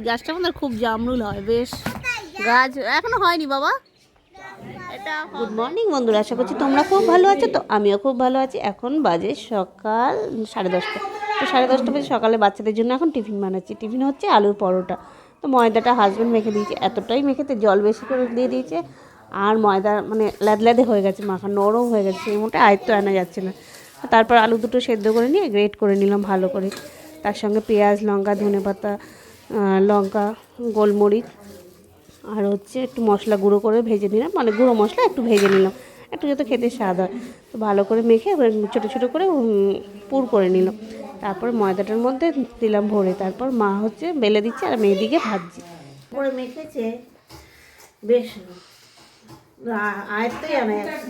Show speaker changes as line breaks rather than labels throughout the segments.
গাছটার মধ্যে খুব জামরুল হয়, বেশ গাছ এখনো হয়নি বাবা। এটা গুড মর্নিং বন্ধুরা, আশা করছি তোমরা খুব ভালো আছো। তো আমিও খুব ভালো আছি। এখন বাজে সকাল 10:30। তো 10:30 বাজে সকালে বাচ্চাদের জন্য এখন টিফিন বানাচ্ছি। টিফিন হচ্ছে আলুর পরোটা। তো ময়দাটা হাজব্যান্ড মেখে দিয়েছে, এতটাই মেখেতে জল বেশি করে দিয়ে দিয়েছে। আর ময়দা মানে ল্যাদে হয়ে গেছে, মাখা নরম হয়ে গেছে, সেই মতো আয়ত্ত আনা যাচ্ছে না। তারপর আলু দুটো সেদ্ধ করে নিয়ে গ্রেট করে নিলাম ভালো করে। তার সঙ্গে পেঁয়াজ, লঙ্কা, ধনেপাতা, লঙ্কা, গোলমরিচ আর হচ্ছে একটু মশলা গুঁড়ো করে ভেজে নিলাম, মানে গুঁড়ো মশলা একটু ভেজে নিলাম, একটু যাতে খেতে স্বাদ হয়। তো ভালো করে মেখে ছোটো ছোটো করে পুর করে নিলাম। তারপর ময়দাটার মধ্যে দিলাম ভরে। তারপর মা হচ্ছে বেলে দিচ্ছে আর মেয়েদিকে ভাজছি। করে মেখেছে বেশ আয়ত্তই আনা যাচ্ছে।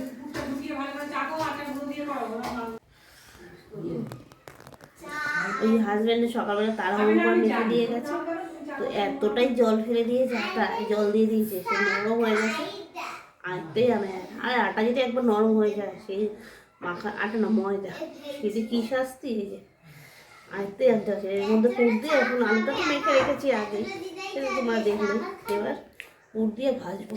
ওই হাজব্যান্ডের সকালবেলা তাড়াহুড়ো করে মেখে দিয়ে গেছে, তো এতটাই জল ফেলে দিয়েছে, আটা জল দিয়ে দিয়েছে, সে নরম হয়ে গেছে। আটতেই আনা যায়, আর আটা যদি একবার নরম হয়ে যায়, সেই মাখা আটা না ময়দা, সেটি কী শাস্তি। এই যে আটতেই আনতে আছে। এর মধ্যে পুর দিয়ে এখন আলুটা তো মেখে রেখেছি আগেই, সেটা তোমরা দেখলে। এবার পুর দিয়ে ভাজবো।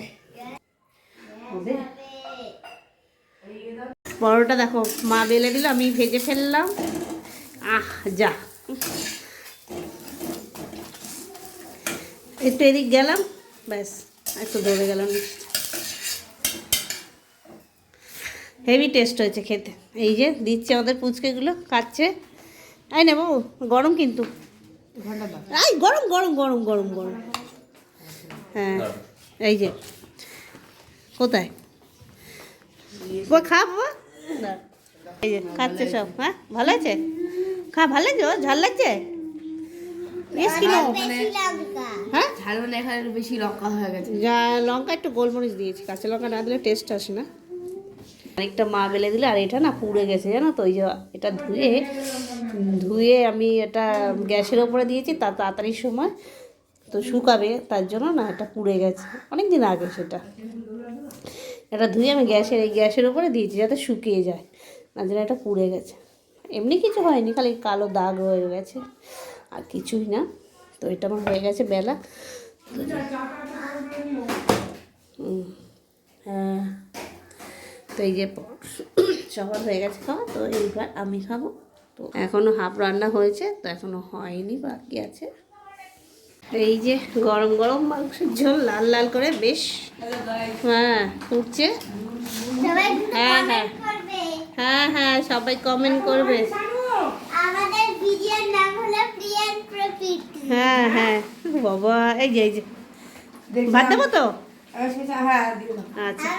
পরোটা দেখো মা বেলে দিল, আমি ভেজে ফেললাম। যা একটু এদিক গেলাম, ব্যাস একটু দৌড়ে গেলাম। হেভি টেস্ট হয়েছে খেতে। এই যে দিচ্ছে আমাদের পুচকেগুলো, খাচ্ছে। আই না বাবু, গরম কিন্তু, গরম গরম গরম গরম গরম। হ্যাঁ এই যে কোথায় খা বাবা, এই যে খাচ্ছে সব। হ্যাঁ ভালো আছে, খা, ভালো লাগছে, ঝাল লাগছে। হ্যাঁ বেশি লঙ্কা হয়ে গেছে, যা লঙ্কা একটু গোলমরিচ দিয়েছি, কাঁচা লঙ্কা না দিলে টেস্ট আসে না। আরেকটা মা বেলে দিলে, আর এটা না পুড়ে গেছে জানো তো। ওই যে এটা ধুয়ে আমি এটা গ্যাসের ওপরে দিয়েছি, তা তাড়াতাড়ির সময় তো শুকাবে, তার জন্য না এটা পুড়ে গেছে অনেক দিন আগে। সেটা এটা ধুয়ে আমি গ্যাসের ওপরে দিয়েছি যাতে শুকিয়ে যায়, না যেন এটা পুড়ে গেছে। এমনি কিছু হয়নি, খালি কালো দাগ হয়ে গেছে, আর কিছুই না। তো এটা আমার হয়ে গেছে বেলা। হ্যাঁ, তো এই যে সবার হয়ে গেছে খাওয়া, তো এইবার আমি খাবো। তো এখনও হাফ রান্না হয়েছে, তো এখনও হয়নি, বাকি আছে। এই যে গরম গরম মাংসের ঝোল, লাল লাল করে বেশ। হ্যাঁ ফুটছে। হ্যাঁ হ্যাঁ হ্যাঁ হ্যাঁ, সবাই কমেন্ট করবে। হ্যাঁ হ্যাঁ বাবা, এই যে ভাত দেবো তো। আচ্ছা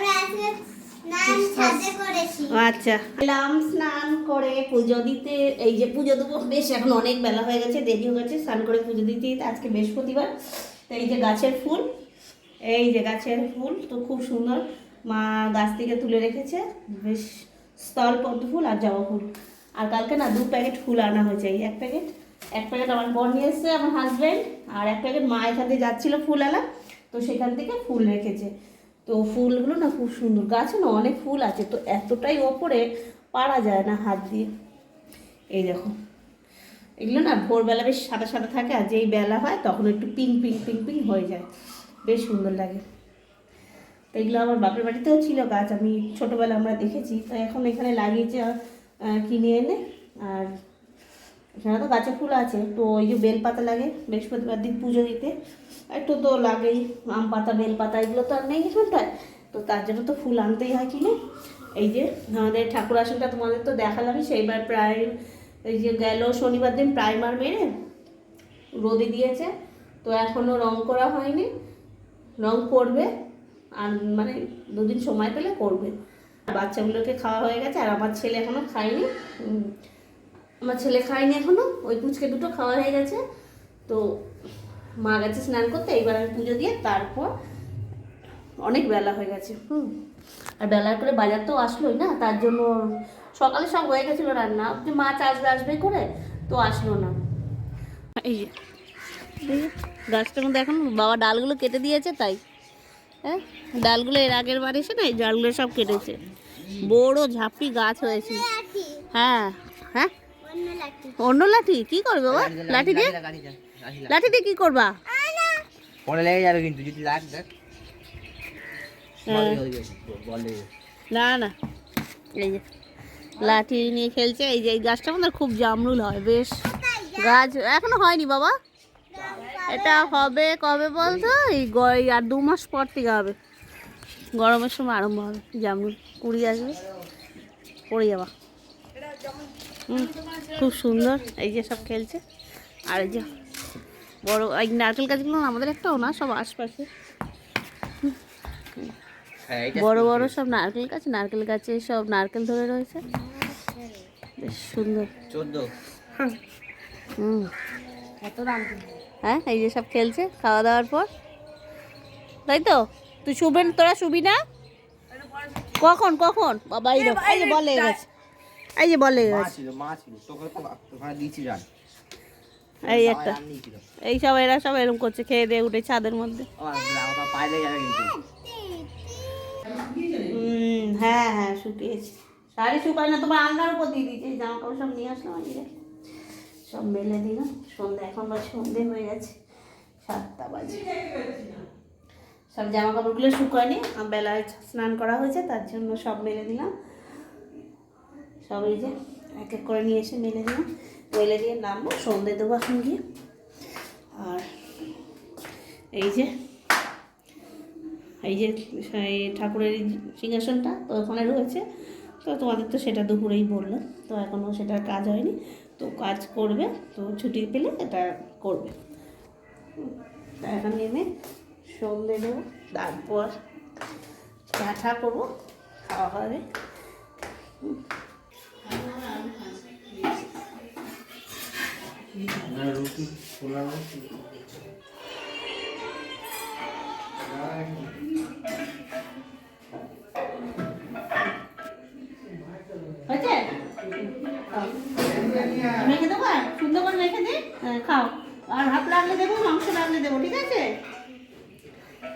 আচ্ছা, এলাম স্নান করে পুজো দিতে। এই যে পুজো দেবো, বেশ এখন অনেক বেলা হয়ে গেছে, দেরি হয়ে গেছে স্নান করে পুজো দিতে। আজকে বৃহস্পতিবার। তো এই যে গাছের ফুল, এই যে গাছের ফুল তো খুব সুন্দর, মা গাছ থেকে তুলে রেখেছে, বেশ স্থল পদ্ম ফুল আর জবা ফুল। আর কালকে না 2 প্যাকেট ফুল আনা হয়েছে। এই এক প্যাকেট আমার বর নিয়ে এসছে, আমার হাজব্যান্ড, আর 1 প্যাকেট মা এখান থেকে যাচ্ছিলো ফুল আলা, তো সেখান থেকে ফুল রেখেছে। তো ফুলগুলো না খুব সুন্দর, গাছে না অনেক ফুল আছে, তো এতটাই ওপরে পারা যায় না হাত দিয়ে। এই দেখো এগুলো না ভোরবেলা বেশ সাদা সাদা থাকে, আর যেই বেলা হয় তখন একটু পিঙ্ক পিঙ্ক পিঙ্ক পিঙ্ক হয়ে যায়, বেশ সুন্দর লাগে। তো এগুলো আমার বাপের বাড়িতেও ছিল গাছ, আমি ছোটোবেলা আমরা দেখেছি, তো এখন এখানে লাগিয়েছে কিনে এনে। আর এখানে তো গাছে ফুল আছে, তো ওই যে বেলপাতা লাগে বৃহস্পতিবার দিন পুজো দিতে, একটু তো লাগেই। আম পাতা, বেলপাতা এগুলো তো আর নেই এখানটায়, তো তার জন্য তো ফুল আনতেই হয় কিনে। এই যে আমাদের ঠাকুর আসনটা তোমাদের তো দেখালামই, সেইবার প্রায় এই যে গেল শনিবার দিন প্রাইমার মেরে রোদে দিয়েছে, তো এখনও রং করা হয়নি, রং করবে, আর মানে 2 দিন সময় পেলে করবে। বাচ্চাগুলোকে খাওয়া হয়ে গেছে, আর আমার ছেলে এখনও খায়নি। আমার ছেলে খায়নি এখনও, ওই পুচকে দুটো খাওয়া হয়ে গেছে। তো মা গেছে স্নান করতে, এইবার আমি পুজো দিয়ে তারপর, অনেক বেলা হয়ে গেছে। আর বেলার করে বাজার তো আসলোই না, তার জন্য সকালে সব হয়ে গেছিলো রান্না, যে মাছ আসবে করে, তো আসলো না। এই যে গাছটার মধ্যে এখন বাবা ডালগুলো কেটে দিয়েছে, তাই হ্যাঁ ডালগুলো এর আগের বার এসে না এই ডালগুলো সব কেটেছে, বড় ঝাঁপি গাছ হয়েছে। হ্যাঁ হ্যাঁ, অন্য লাঠি কি করবে বাবা? লাঠি দিয়ে কি করবা?
পরে লেগে যাবে কিন্তু যদি লাগ দেখ
হ্যাঁ।
বলে
না না, এই যে লাঠি নিয়ে খেলছে। এই যে এই গাছটা আমাদের খুব জামরুল হয়, বেশ গাছ এখনো হয়নি বাবা, এটা হবে কবে বলতো, এই আর 2 মাস পর থেকে হবে, গরমের সময় আরম্ভ হবে জামরুল, কুড়ি আসবে, পড়ে যাবা। খুব সুন্দর। এই যে সব খেলছে। আর এই যে বড় এই নারকেল গাছগুলো আমাদের একটাও না, সব আশপাশে বড় বড় সব নারকেল গাছ, নারকেল গাছে সব নারকেল ধরে রয়েছে, বেশ সুন্দর।
14
কত দাম। হ্যাঁ, এই যে সব খেলছে খাওয়া দাওয়ার পর, তাই তো? তুই শুবেন, তোরা শুবি না? কখন কখন বাবা? এই যে বল লেগে গেছে, এই যে বল লেগে গেছে,
মাছ ছিল তোকে তো ওখানে দিয়েছি জান।
এই একটা, এই সব এরা সব এরকম করছে, খেয়ে দিয়ে উঠে ছাদের মধ্যে।
পাইলে যাবে কিন্তু
হ্যাঁ হ্যাঁ, শুকিয়েছে, শাড়ি শুকায় না, তোমার আলনার উপর দিয়ে দিয়েছি, জামা কাপড় সব নিয়ে আসলাম, আজকে সব মেলে দিলাম। সন্ধ্যা এখন বা সন্ধে হয়ে গেছে, 7টা বাজে। সব জামা কাপড়গুলো শুকায়নি, বেলায় স্নান করা হয়েছে তার জন্য সব মেলে দিলাম। সব এই যে এক এক করে নিয়ে এসে মেলে দিলাম, মেলে দিয়ে নামবো, সন্ধে দেবো এখন গিয়ে। আর এই যে এই ঠাকুরের সিংহাসনটা তো ওখানে রয়েছে, তো তোমাদের তো সেটা দুপুরেই বললো, তো এখনও সেটার কাজ হয়নি, তো কাজ করবে, তো ছুটি পেলে এটা করবে। তা এখন নেমে সন্ধে দেবো, তারপর চা করবো, খাওয়া হবে।
রুটি পোলাও
হয়েছে? রেখে দেবো, সুন্দর করে রেখে দিই, খাও। আর ভাত লাগলে দেবো, মাংস লাগলে দেবো, ঠিক আছে?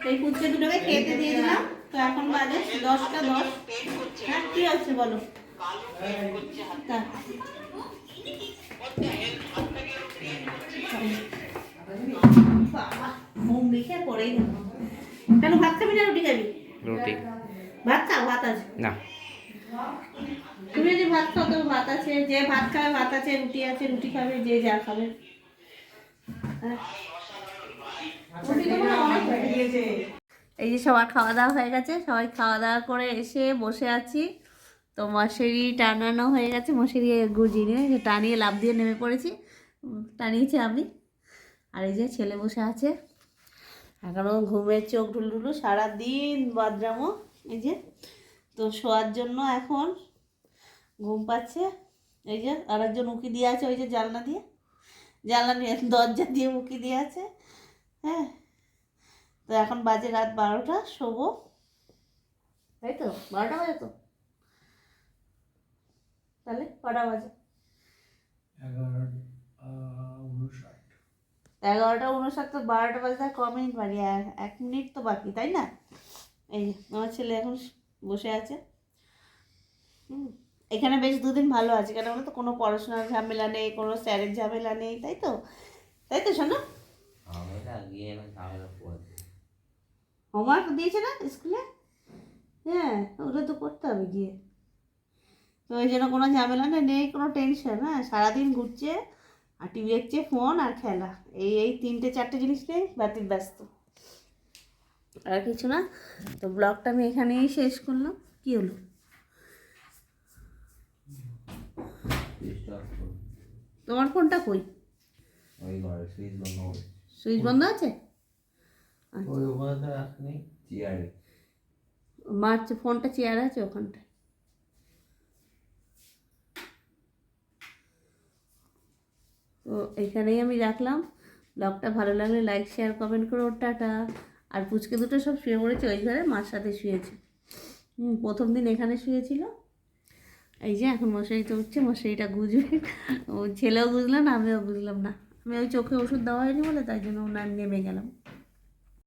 এই কুচকে দুটোকে খেতে দিয়ে দিলাম, তো এখন বাজে 10টা 10। হ্যাঁ, কি আছে বলো? বাবা ঘুম দেখে পড়েই গেল। কেন ভাত খাবি না রুটি খাবি?
রুটি।
ভাত খাও, ভাত আছে
না,
তুমি যদি ভাত খাও তো ভাত আছে, যে ভাত খাবে ভাত আছে, রুটি আছে রুটি খাবে, যে যা খাবে। এই যে সবার খাওয়া দাওয়া হয়ে গেছে, সবাই খাওয়া দাওয়া করে এসে বসে আছি, তো মশারি টানানো হয়ে গেছে, মশারি গুজিয়ে নিয়ে টানিয়ে লাফ দিয়ে নেমে পড়েছি, টানিয়েছি আমি। আর এই যে ছেলে বসে আছে, এখনও ঘুমের চোখ ঢুলঢুলু, সারাদিন বাদরামো। এই যে তো শোয়ার জন্য এখন ঘুম পাচ্ছে। এই যে আর একজন উঁকি দিয়ে আছে, ওই যে জানলা দিয়ে, জানলা নিয়ে দরজা দিয়ে উঁকি দিয়ে আছে। হ্যাঁ, তো এখন বাজে রাত 12টা, শোবো, তাই তো? 12টা বাজে তো, তাহলে কটা বাজে? 11:59। তো 12টা বাজে, তার 1 মিনিট বাকি, 1 মিনিট তো বাকি, তাই না? এই যে আমার ছেলে এখন বসে আছে। এখানে বেশ 2 দিন ভালো আছে, কেন বলো তো? কোনো পড়াশোনার ঝামেলা নেই, কোনো স্যারের ঝামেলা নেই, তাই তো? তাই তো শোনো? হোমওয়ার্ক দিয়েছে না স্কুলে? হ্যাঁ, ওগুলো তো করতে হবে গিয়ে, তো ওই জন্য কোনো ঝামেলা নেই, কোনো টেনশন। হ্যাঁ, সারাদিন ঘুরছে আর টিভি দেখছে, ফোন আর খেলা, এই 3-4টে জিনিস নেই, বাতিল ব্যস্ত, আর কিছু না। তো ব্লগটা আমি এখানেই শেষ করলাম। কি হলো? তোমার ফোনটা কই? সুইচ বন্ধ আছে? মার ফোনটা চেয়ার আছে ওখানটায়। তো এখানেই আমি রাখলাম। ব্লগটা ভালো লাগলে লাইক শেয়ার কমেন্ট করো, টাটা। আর পুচকে দুটো সব শুয়ে পড়েছে ওই ঘরে, মার সাথে শুয়েছে। প্রথম দিন এখানে শুয়েছিল। এই যে এখন মশারিতে উঠছে, মশারিটা গুজবে, ও ছেলেও বুঝলো না, আমিও বুঝলাম না, আমি ওই চোখে ওষুধ দেওয়া হয়নি বলে তাই জন্য ওনার নেমে গেলাম।